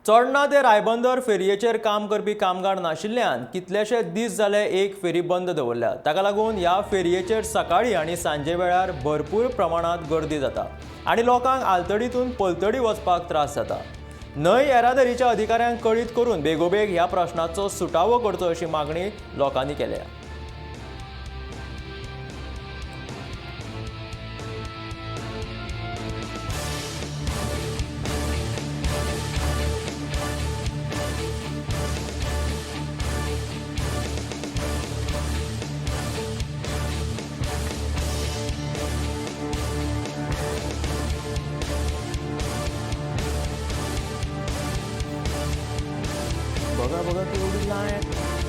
चोडणा ते रायबंदर फेरयेचेर काम करपी कामगार नाशिल्ल्यान कितलेशे दीस जाले एक फेरी बंद दवरल्या। ताका लागून ह्या फेरयेचेर सकाळी आनी सांजे वेळार भरपूर प्रमाणात गर्दी जाता आनी लोकांक आलतडीतून पलतडी वचपाक त्रास जाता। न्हंय येरादारीच्या अधिकाऱ्यांक कळीत करून बेगोबेग ह्या प्रश्नाचो सुटावो करचो अशी मागणी लोकांनी केल्या। बघा ती एवढी लायन